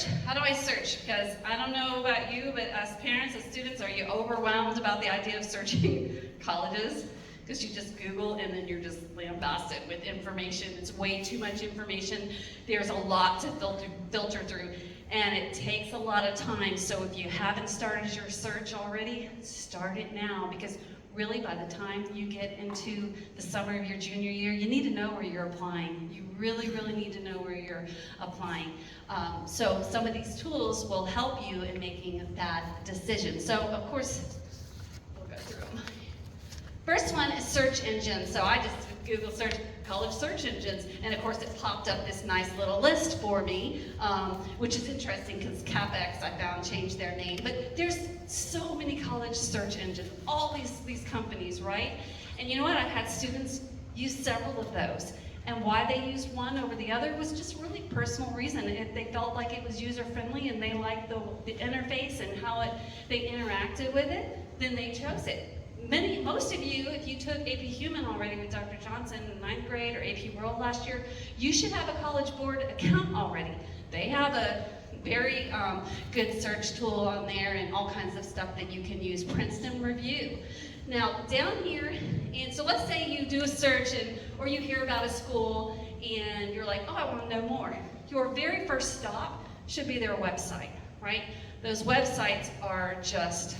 search. How do I search? Because I don't know about you, but as parents, as students, are you overwhelmed about the idea of searching colleges? Because you just Google and then you're just lambasted with information. It's way too much information. There's a lot to filter through, and it takes a lot of time. So if you haven't started your search already, start it now, because really by the time you get into the summer of your junior year, you need to know where you're applying. You really, really need to know where you're applying. So some of these tools will help you in making that decision. So of course, we'll go through them. First one is search engines. So I just Google search college search engines, and of course it popped up this nice little list for me, which is interesting because CapEx, I found, changed their name. But there's so many college search engines, all these companies, right? And you know what? I've had students use several of those. And why they used one over the other was just really personal reason. If they felt like it was user-friendly and they liked the interface and how they interacted with it, then they chose it. Most of you, if you took AP Human already with Dr. Johnson in 9th grade or AP World last year, you should have a College Board account already. They have a very good search tool on there and all kinds of stuff that you can use. Princeton Review. Now, down here, and so let's say you do a search or you hear about a school and you're like, oh, I want to know more. Your very first stop should be their website, right? Those websites are just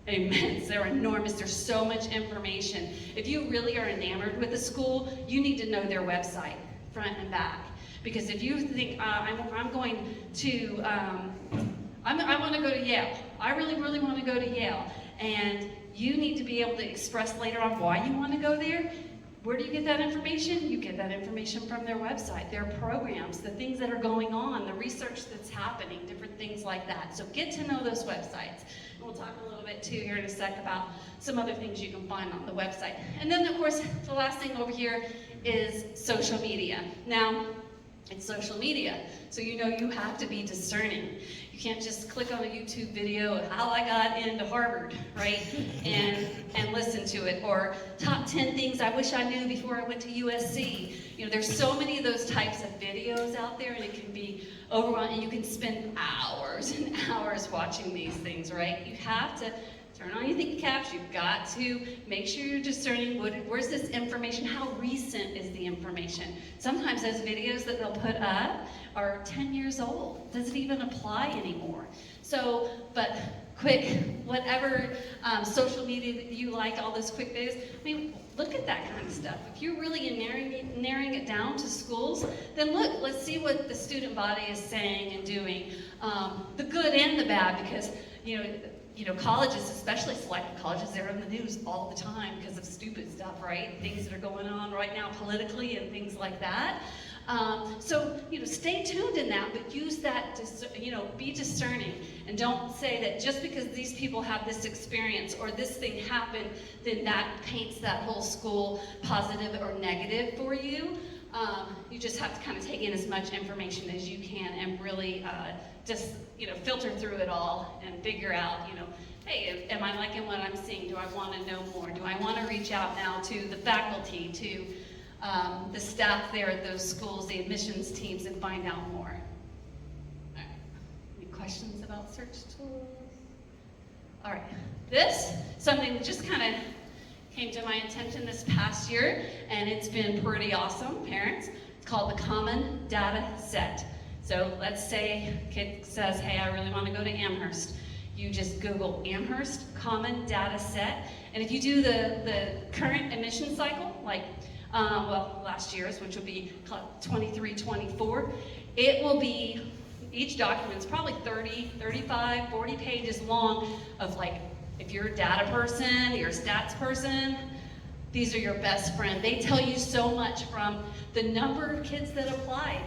immense. They're enormous. There's so much information. If you really are enamored with a school, you need to know their website, front and back. Because if you think, I'm going to, I want to go to Yale. I really, really want to go to Yale. And you need to be able to express later on why you want to go there. Where do you get that information? You get that information from their website, their programs, the things that are going on, the research that's happening, different things like that. So get to know those websites. And we'll talk a little bit too here in a sec about some other things you can find on the website. And then of course, the last thing over here is social media. Now, it's social media, so you know you have to be discerning. You can't just click on a YouTube video of how I got into Harvard, right, and listen to it, or top 10 things I wish I knew before I went to USC. You know, there's so many of those types of videos out there, and it can be overwhelming, and you can spend hours and hours watching these things, right? You have to turn on your thinking caps. You've got to make sure you're discerning where's this information, how recent is the information. Sometimes those videos that they'll put up are 10 years old. Does it even apply anymore? So, but quick, whatever social media that you like, all those quick videos, I mean, look at that kind of stuff. If you're really narrowing it down to schools, then look, let's see what the student body is saying and doing, the good and the bad, because, you know, colleges, especially selected colleges, they're in the news all the time because of stupid stuff, right? Things that are going on right now politically and things like that. So, you know, stay tuned in that, but use that to, you know, be discerning. And don't say that just because these people have this experience or this thing happened, then that paints that whole school positive or negative for you. You just have to kind of take in as much information as you can and really just, you know, filter through it all and figure out, you know, hey, am I liking what I'm seeing? Do I want to know more? Do I want to reach out now to the faculty, to the staff there at those schools, the admissions teams, and find out more? All right. Any questions about search tools? All right. This, something that just kind of came to my attention this past year, and it's been pretty awesome, parents. It's called the Common Data Set. So let's say a kid says, hey, I really want to go to Amherst. You just Google Amherst Common Data Set, and if you do the current admission cycle, like well, last year's, which will be 23-24, it will be, each document's probably 30, 35, 40 pages long of, like, if you're a data person, you're a stats person, these are your best friend. They tell you so much, from the number of kids that applied,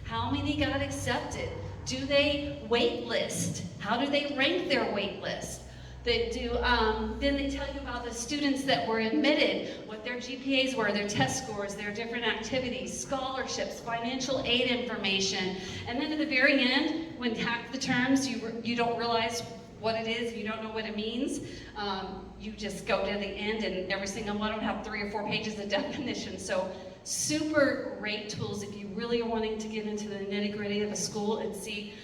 how many got accepted, do they wait list, how do they rank their wait list. They do, then they tell you about the students that were admitted, what their GPAs were, their test scores, their different activities, scholarships, financial aid information. And then at the very end, when half the terms you don't realize what it is, you don't know what it means, you just go to the end, and every single one will have 3 or 4 pages of definition. So super great tools if you really are wanting to get into the nitty-gritty of a school and see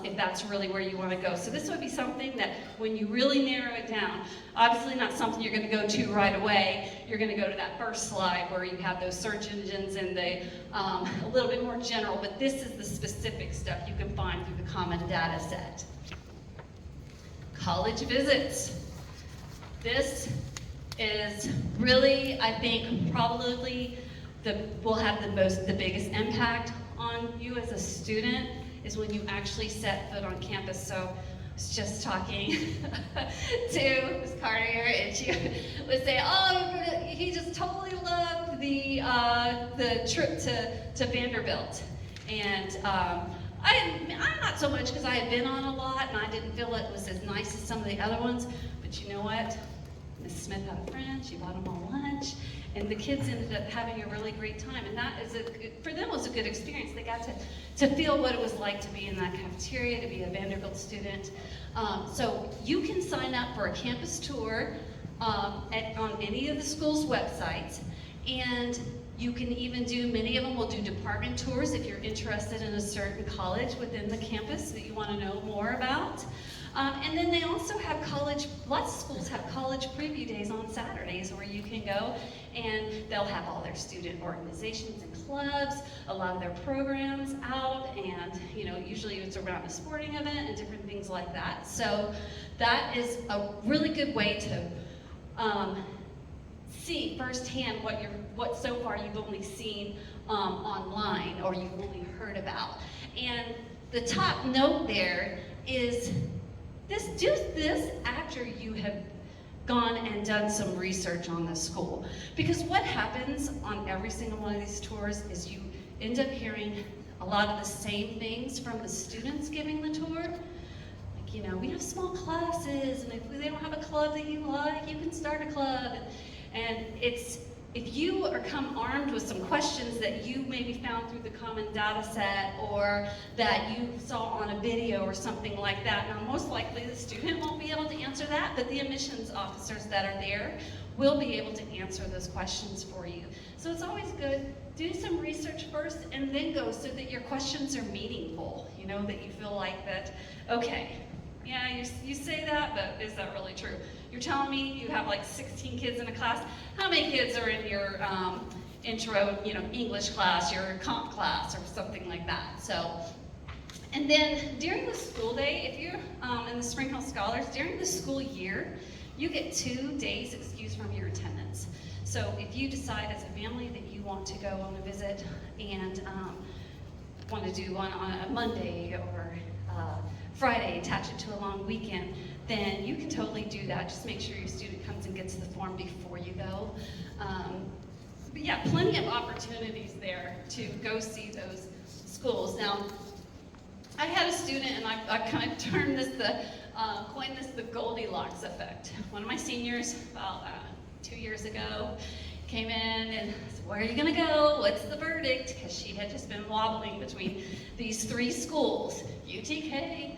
if that's really where you want to go. So this would be something that when you really narrow it down, obviously not something you're going to go to right away. You're going to go to that first slide where you have those search engines and they a little bit more general, but this is the specific stuff you can find through the common data set. College visits. This is really, I think, probably will have the biggest impact on you as a student is when you actually set foot on campus. So I was just talking to Ms. Carter here, and she would say, oh, he just totally loved the trip to Vanderbilt. And I'm not so much because I had been on a lot and I didn't feel it was as nice as some of the other ones, but you know what? Ms. Smith had a friend, she bought them all lunch, and the kids ended up having a really great time, and that is for them was a good experience. They got to feel what it was like to be in that cafeteria, to be a Vanderbilt student. So you can sign up for a campus tour on any of the school's websites, and you can even many of them will do department tours if you're interested in a certain college within the campus that you want to know more about. And then they also have lots of schools have college preview days on Saturdays where you can go and they'll have all their student organizations and clubs, a lot of their programs out, and usually it's around a sporting event and different things like that. So that is a really good way to see firsthand what so far you've only seen online or you've only heard about. And the top note there is do this after you have gone and done some research on the school. Because what happens on every single one of these tours is you end up hearing a lot of the same things from the students giving the tour. Like, we have small classes, and if they don't have a club that you like, you can start a club. And if you come armed with some questions that you maybe found through the common data set or that you saw on a video or something like that, now most likely the student won't be able to answer that, but the admissions officers that are there will be able to answer those questions for you. So it's always good, do some research first and then go so that your questions are meaningful, that you feel like that, okay, yeah, you say that, but is that really true? You're telling me you have like 16 kids in a class. How many kids are in your intro, English class, your comp class, or something like that? So, and then during the school day, if you're in the Spring Hill Scholars, during the school year, you get 2 days excused from your attendance. So if you decide as a family that you want to go on a visit and want to do one on a Monday or Friday, attach it to a long weekend, then you can totally do that. Just make sure your student comes and gets the form before you go. But yeah, plenty of opportunities there to go see those schools. Now, I had a student, and I kind of coined this the Goldilocks effect. One of my seniors, about 2 years ago, came in and said, where are you gonna go? What's the verdict? Because she had just been wobbling between these 3 schools, UTK,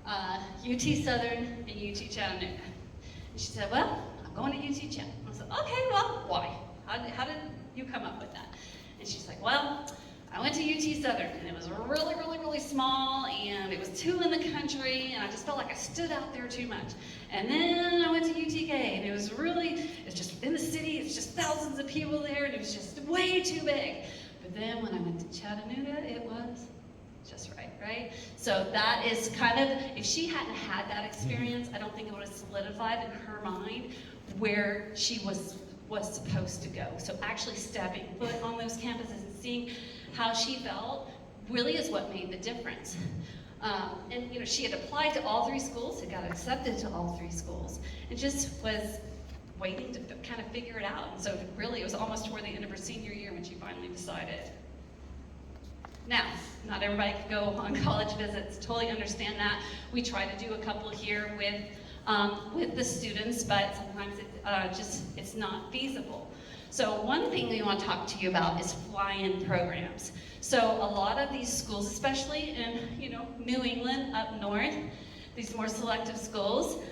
UT Southern, and UT Chattanooga. And she said, well, I'm going to UT Chattanooga. I said, okay, well, why? How did you come up with that? And she's like, well, I went to UT Southern, and it was really, really, really small, and it was 2 in the country, and I just felt like I stood out there too much. And then I went to UTK, and it's just in the city, it's just thousands of people there, and it was just way too big. But then when I went to Chattanooga, it was just right? So that is kind of, if she hadn't had that experience, I don't think it would have solidified in her mind where she was supposed to go. So actually stepping foot on those campuses and seeing how she felt really is what made the difference. And she had applied to all 3 schools, had got accepted to all 3 schools, and just was waiting to kind of figure it out. And so really it was almost toward the end of her senior year when she finally decided. Now, not everybody could go on college visits, totally understand that. We try to do a couple here with the students, but sometimes it's not feasible. So one thing we want to talk to you about is fly-in programs. So a lot of these schools, especially in New England up north, these more selective schools,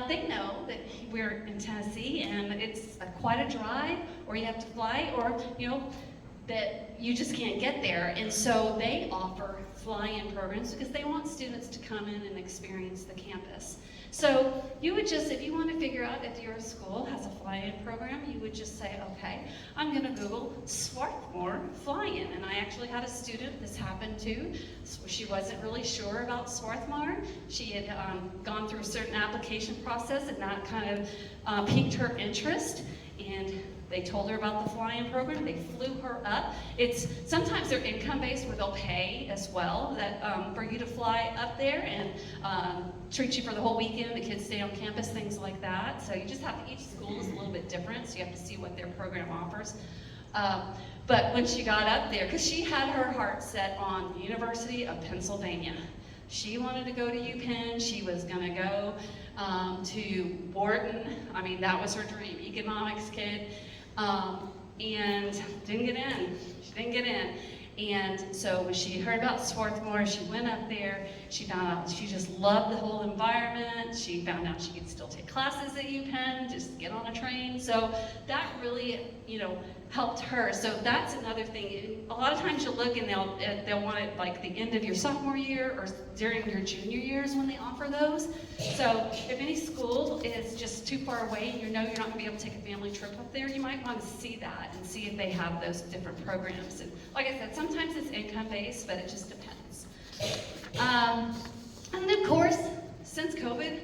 they know that we're in Tennessee and it's quite a drive, or you have to fly, or that you just can't get there. And so they offer fly-in programs because they want students to come in and experience the campus. So you would just, if you want to figure out if your school has a fly-in program, you would just say, okay, I'm going to Google Swarthmore fly-in. And I actually had a student this happened to. So she wasn't really sure about Swarthmore. She had gone through a certain application process and that kind of piqued her interest. And they told her about the fly-in program. They flew her up. Sometimes they're income-based where they'll pay as well for you to fly up there and treat you for the whole weekend. The kids stay on campus, things like that. So you just have to, each school is a little bit different, so you have to see what their program offers. But when she got up there, because she had her heart set on the University of Pennsylvania. She wanted to go to UPenn. She was going to go to Wharton. I mean, that was her dream, economics kid. And didn't get in. She didn't get in. And so when she heard about Swarthmore, she went up there. She found out she just loved the whole environment. She found out she could still take classes at UPenn, just get on a train. So that really, helped her. So that's another thing. A lot of times you'll look and they'll want it like the end of your sophomore year or during your junior years when they offer those. So if any school is just too far away and you're not going to be able to take a family trip up there, you might want to see that and see if they have those different programs. And like I said, sometimes it's income-based, but it just depends. And then of course, since COVID,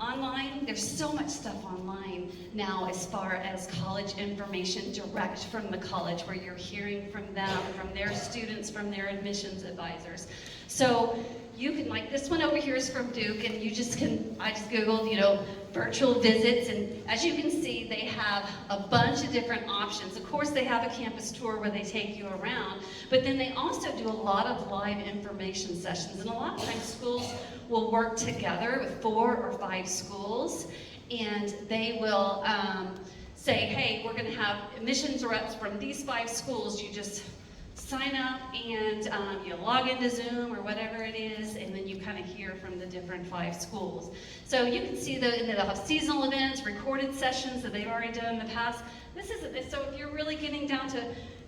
online, there's so much stuff online now as far as college information direct from the college where you're hearing from them, from their students, from their admissions advisors. So you can, like this one over here is from Duke, and I just Googled, virtual visits, and as you can see, they have a bunch of different options. Of course, they have a campus tour where they take you around, but then they also do a lot of live information sessions, and a lot of times schools will work together with 4 or 5 schools, and they will say, hey, we're going to have admissions reps from these 5 schools. You just sign up and you log into Zoom or whatever it is, and then you kind of hear from the different 5 schools. So you can see that they'll have seasonal events, recorded sessions that they've already done in the past. So if you're really getting down to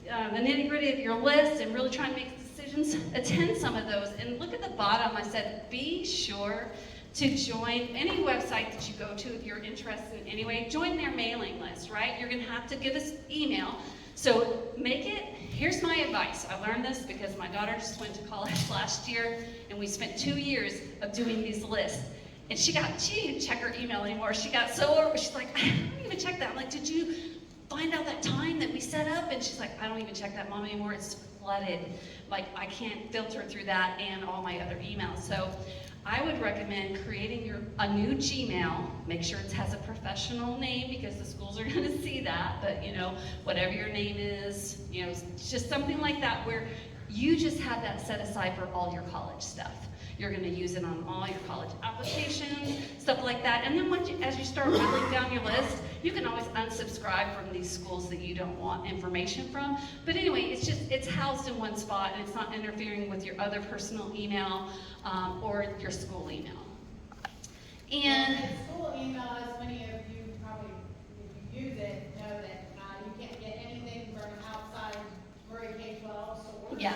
the nitty-gritty of your list and really trying to make decisions, attend some of those. And look at the bottom, I said, be sure to join any website that you go to if you're interested in any way. Join their mailing list, right? You're going to have to give us email. So here's my advice. I learned this because my daughter just went to college last year, and we spent 2 years of doing these lists. And she didn't check her email anymore. She got so over, she's like, I don't even check that. I'm like, did you find out that time that we set up? And she's like, I don't even check that, Mom, anymore. It's flooded. Like, I can't filter through that and all my other emails. So I would recommend creating a new Gmail. Make sure it has a professional name because the schools are going to see that. But whatever your name is, just something like that where you just have that set aside for all your college stuff. You're going to use it on all your college applications, stuff like that. And then as you start whittling down your list, you can always unsubscribe from these schools that you don't want information from. But anyway, it's housed in one spot, and it's not interfering with your other personal email or your school email. And school email, as many of you probably, if you use it, know that you can't get anything from outside Murray K-12 source. Yeah.